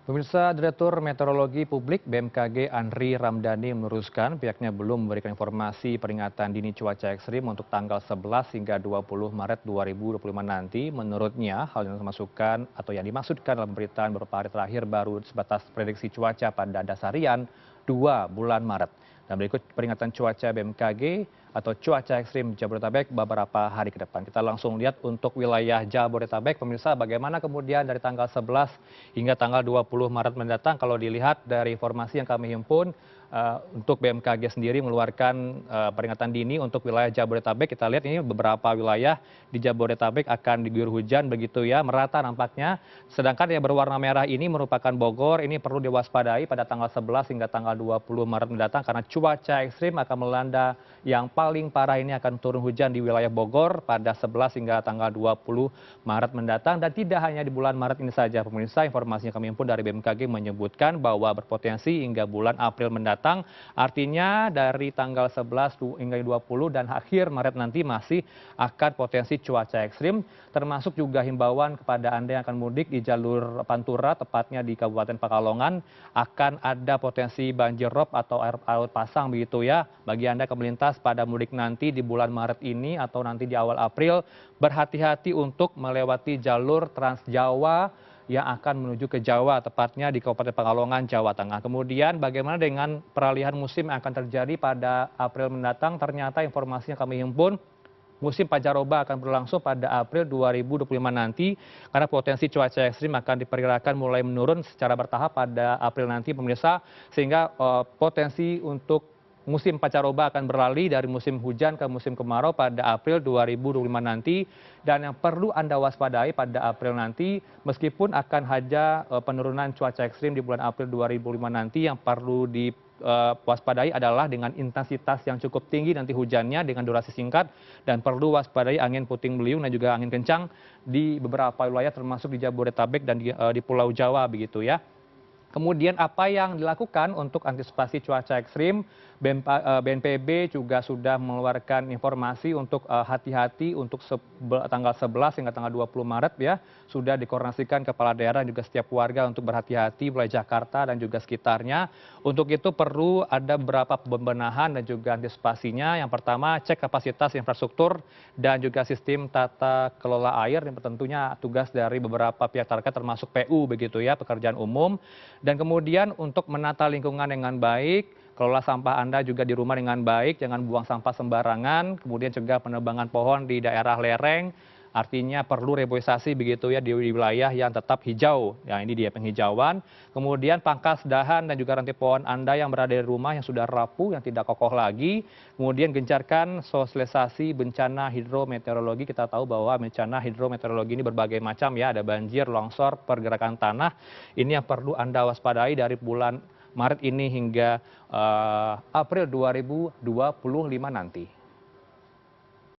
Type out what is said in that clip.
Pemirsa, Direktur Meteorologi Publik BMKG Andri Ramdhani meluruskan pihaknya belum memberikan informasi peringatan dini cuaca ekstrim untuk tanggal 11 hingga 20 Maret 2025 nanti. Menurutnya, hal yang dimasukkan atau yang dimaksudkan dalam pemberitaan beberapa hari terakhir baru sebatas prediksi cuaca pada dasarian 2 bulan Maret. Dan berikut peringatan cuaca BMKG atau cuaca ekstrim Jabodetabek beberapa hari ke depan. Kita langsung lihat untuk wilayah Jabodetabek, pemirsa, bagaimana kemudian dari tanggal 11 hingga tanggal 20 Maret mendatang. Kalau dilihat dari informasi yang kami himpun, untuk BMKG sendiri mengeluarkan peringatan dini untuk wilayah Jabodetabek. Kita lihat ini beberapa wilayah di Jabodetabek akan diguyur hujan begitu ya, merata nampaknya. Sedangkan yang berwarna merah ini merupakan Bogor, ini perlu diwaspadai pada tanggal 11 hingga tanggal 20 Maret mendatang karena cuaca ekstrim akan melanda. Yang paling parah ini akan turun hujan di wilayah Bogor pada 11 hingga tanggal 20 Maret mendatang. Dan tidak hanya di bulan Maret ini saja, pemirsa, informasinya kami himpun dari BMKG menyebutkan bahwa berpotensi hingga bulan April mendatang. Artinya dari tanggal 11 hingga 20 dan akhir Maret nanti masih akan potensi cuaca ekstrim, termasuk juga himbauan kepada Anda yang akan mudik di jalur Pantura, tepatnya di Kabupaten Pekalongan, akan ada potensi banjir rob atau air laut pasang begitu ya. Bagi Anda yang melintas pada mudik nanti di bulan Maret ini atau nanti di awal April, berhati-hati untuk melewati jalur Trans Jawa yang akan menuju ke Jawa, tepatnya di Kabupaten Pekalongan, Jawa Tengah. Kemudian bagaimana dengan peralihan musim yang akan terjadi pada April mendatang? Ternyata informasi yang kami himpun, musim pancaroba akan berlangsung pada April 2025 nanti, karena potensi cuaca ekstrim akan diperkirakan mulai menurun secara bertahap pada April nanti, pemirsa, sehingga potensi untuk musim pancaroba akan beralih dari musim hujan ke musim kemarau pada April 2025 nanti. Dan yang perlu Anda waspadai pada April nanti, meskipun akan ada penurunan cuaca ekstrim di bulan April 2005 nanti, yang perlu diwaspadai adalah dengan intensitas yang cukup tinggi nanti hujannya dengan durasi singkat, dan perlu waspadai angin puting beliung dan juga angin kencang di beberapa wilayah termasuk di Jabodetabek dan di Pulau Jawa begitu ya. Kemudian apa yang dilakukan untuk antisipasi cuaca ekstrim? BNPB juga sudah mengeluarkan informasi untuk hati-hati untuk tanggal 11 hingga tanggal 20 Maret ya. Sudah dikoordinasikan kepala daerah dan juga setiap warga untuk berhati-hati mulai Jakarta dan juga sekitarnya. Untuk itu perlu ada beberapa pembenahan dan juga antisipasinya. Yang pertama, cek kapasitas infrastruktur dan juga sistem tata kelola air, yang tentunya tugas dari beberapa pihak terkait termasuk PU begitu ya, pekerjaan umum. Dan kemudian untuk menata lingkungan dengan baik, kelola sampah Anda juga di rumah dengan baik, jangan buang sampah sembarangan, kemudian cegah penebangan pohon di daerah lereng, artinya perlu reboisasi begitu ya di wilayah yang tetap hijau. Ya, ini dia penghijauan. Kemudian pangkas dahan dan juga ranting pohon Anda yang berada di rumah yang sudah rapuh, yang tidak kokoh lagi. Kemudian gencarkan sosialisasi bencana hidrometeorologi. Kita tahu bahwa bencana hidrometeorologi ini berbagai macam ya, ada banjir, longsor, pergerakan tanah. Ini yang perlu Anda waspadai dari bulan Maret ini hingga April 2025 nanti.